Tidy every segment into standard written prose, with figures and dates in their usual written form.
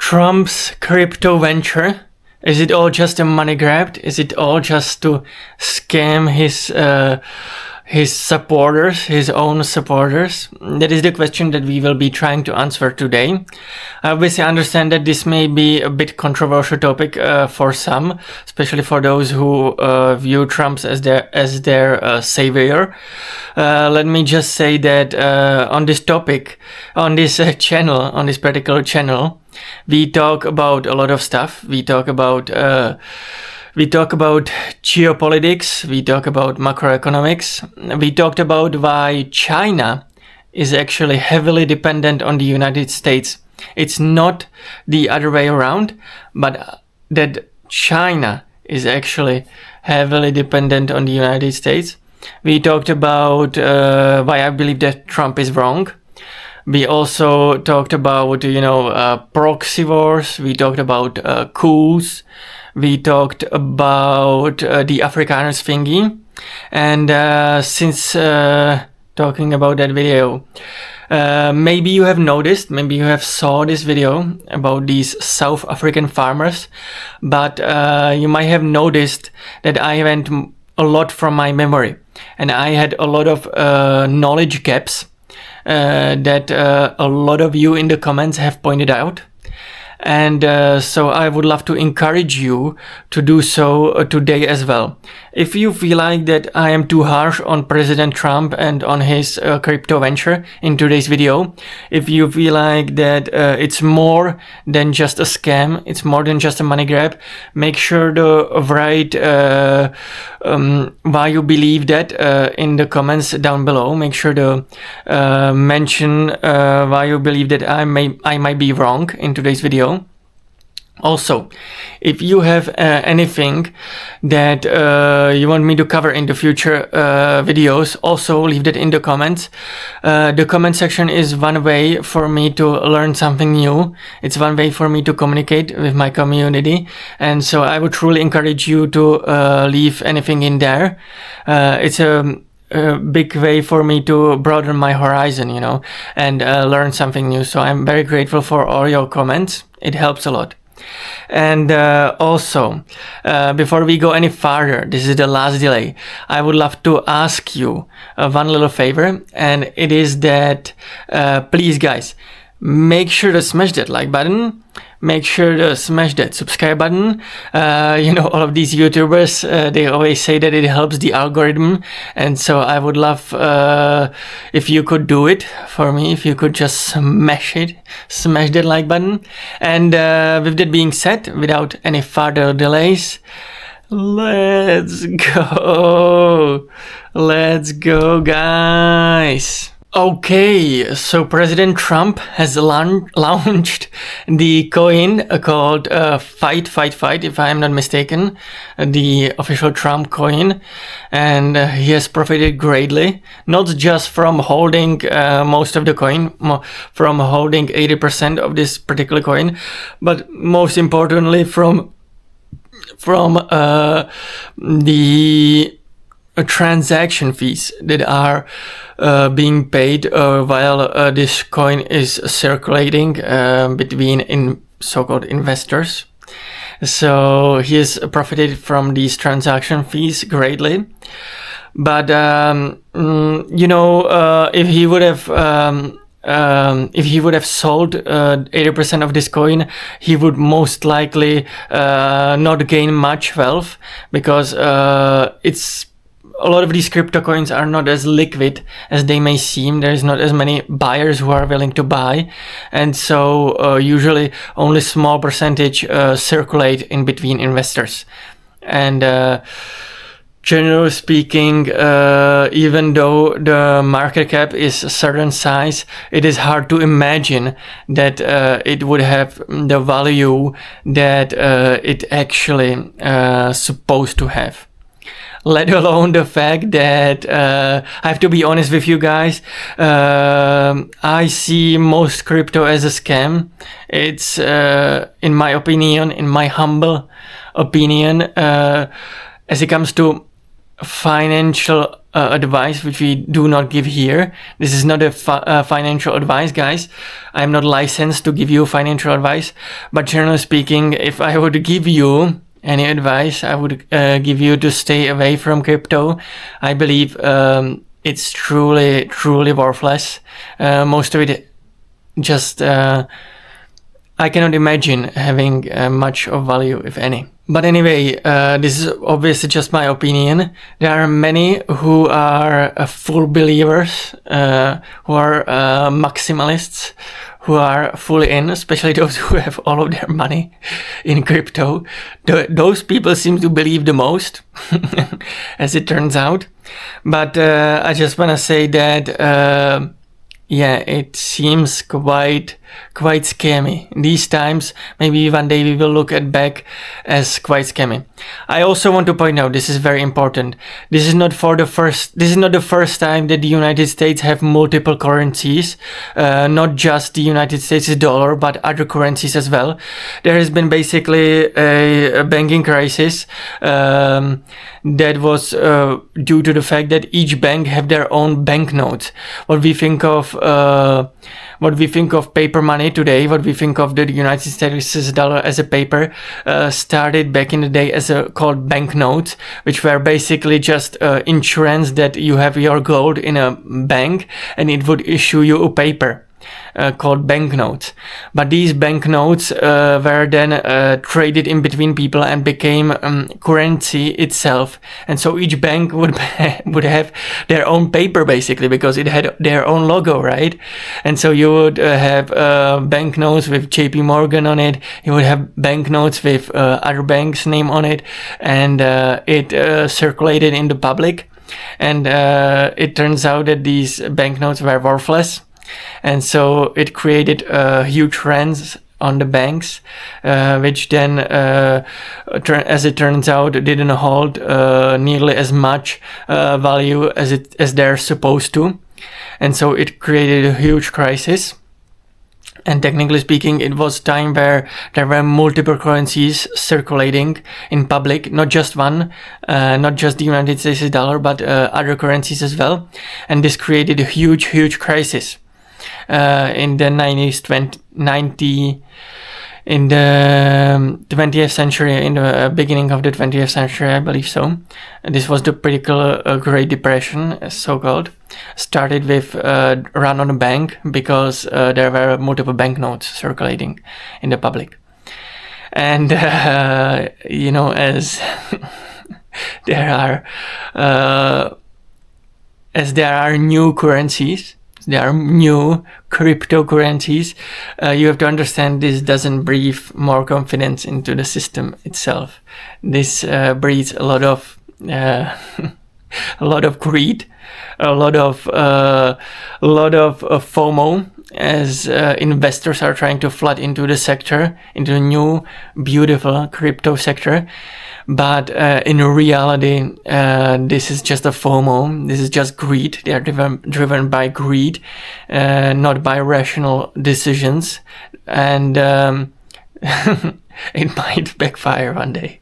Trump's crypto venture? Is it all just a money grab? Is it all just to scam his supporters, his own supporters? That is the question that we will be trying to answer today. I obviously understand that this may be a bit controversial topic for some, especially for those who view Trump as their savior. Let me just say that on this topic, on this channel, on this particular channel, we talk about a lot of stuff. We talk about geopolitics, we talk about macroeconomics, we talked about why China is actually heavily dependent on the United States. It's not the other way around, but that China is actually heavily dependent on the United States. We talked about why I believe that Trump is wrong. We also talked about, proxy wars. We talked about coups. We talked about the Afrikaners thingy. And since talking about that video, maybe you have noticed, maybe you have saw this video about these South African farmers, but you might have noticed that I went a lot from my memory, and I had a lot of knowledge gaps that a lot of you in the comments have pointed out. And so I would love to encourage you to do so today as well. If you feel like that I am too harsh on President Trump and on his crypto venture in today's video, if you feel like that it's more than just a scam, it's more than just a money grab, make sure to write why you believe that in the comments down below. Make sure to mention why you believe that I might be wrong in today's video. Also, if you have anything that you want me to cover in the future videos, also leave that in the comments. The comment section is one way for me to learn something new. It's one way for me to communicate with my community. And so I would truly encourage you to leave anything in there. It's a big way for me to broaden my horizon, and learn something new. So I'm very grateful for all your comments. It helps a lot. And also, before we go any farther, this is the last delay, I would love to ask you one little favor, and it is that please guys, make sure to smash that like button, make sure to smash that subscribe button. All of these YouTubers, they always say that it helps the algorithm, and so I would love if you could do it for me, if you could just smash that like button. And with that being said, without any further delays, let's go guys. Okay, so President Trump has launched the coin called Fight, if I am not mistaken, the official Trump coin, and he has profited greatly, not just from holding most of the coin, from holding 80% of this particular coin, but most importantly from the transaction fees that are being paid while this coin is circulating between so-called investors. So he has profited from these transaction fees greatly. But if he would have sold 80% of this coin, he would most likely not gain much wealth, because a lot of these crypto coins are not as liquid as they may seem. There is not as many buyers who are willing to buy, and so usually only small percentage circulate in between investors. And generally speaking, even though the market cap is a certain size, it is hard to imagine that it would have the value that it actually supposed to have. Let alone the fact that, I have to be honest with you guys, I see most crypto as a scam. It's, in my opinion, in my humble opinion, as it comes to financial advice, which we do not give here. This is not a financial advice, guys. I'm not licensed to give you financial advice, but generally speaking, if I would give you any advice, I would give you to stay away from crypto. I believe it's truly worthless. Most of it just I cannot imagine having much of value, if any. But anyway, this is obviously just my opinion. There are many who are full believers, who are maximalists, who are fully in, especially those who have all of their money in crypto. Those people seem to believe the most, as it turns out. But I just want to say that yeah, it seems quite scammy. These times, maybe one day we will look at back as quite scammy. I also want to point out, this is very important. This is not the first time that the United States have multiple currencies, not just the United States dollar, but other currencies as well. There has been basically a banking crisis that was due to the fact that each bank have their own banknotes. What we think of paper money today, what we think of the United States dollar as a paper, started back in the day as called banknotes, which were basically just insurance that you have your gold in a bank and it would issue you a paper. Called banknotes, but these banknotes were then traded in between people and became currency itself. And so each bank would have their own paper basically because it had their own logo, right? And so you would have banknotes with JP Morgan on it. You would have banknotes with other banks' name on it, and it circulated in the public. And it turns out that these banknotes were worthless. And so it created huge trends on the banks, which then, as it turns out, didn't hold nearly as much value as they're supposed to. And so it created a huge crisis. And technically speaking, it was time where there were multiple currencies circulating in public, not just one, not just the United States dollar, but other currencies as well. And this created a huge crisis. In the 20th century, in the beginning of the 20th century, I believe so. And this was the political Great Depression, so-called. Started with run on a bank because there were multiple banknotes circulating in the public. And, as there are new currencies, there are new cryptocurrencies, you have to understand this doesn't breathe more confidence into the system itself. This breeds a lot of greed, a lot of FOMO, as investors are trying to flood into the sector, into the new beautiful crypto sector. But in reality, this is just a FOMO. This is just greed. They are driven by greed, not by rational decisions. And it might backfire one day,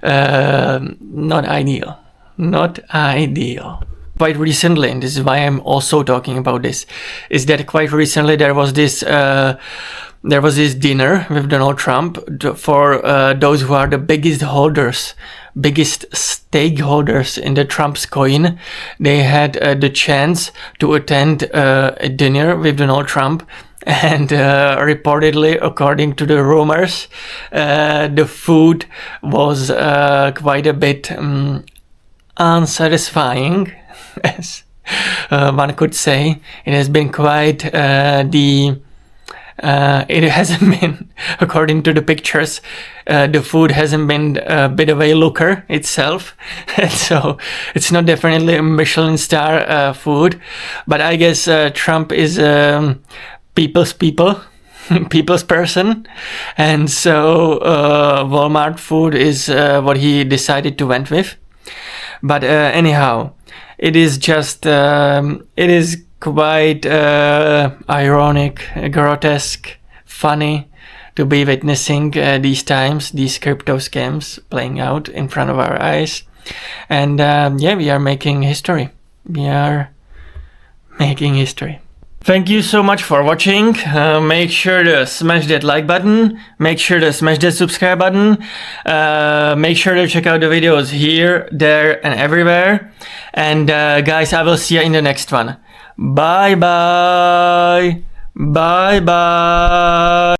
not ideal. Not ideal. Quite recently, and this is why I'm also talking about this, is that quite recently there was this dinner with Donald Trump for those who are the biggest stakeholders in the Trump's coin. They had the chance to attend a dinner with Donald Trump. And reportedly, according to the rumors, the food was quite a bit unsatisfying, as one could say. It has been quite it hasn't been, according to the pictures, the food hasn't been a bit of a looker itself. And so it's not definitely a Michelin star food. But I guess Trump is people's person. And so Walmart food is what he decided to went with. But anyhow, it is just, it is quite ironic, grotesque, funny to be witnessing these times, these crypto scams playing out in front of our eyes. And yeah, we are making history. We are making history. Thank you so much for watching. Make sure to smash that like button. Make sure to smash that subscribe button. Make sure to check out the videos here, there, and everywhere. And guys, I will see you in the next one. Bye bye. Bye bye.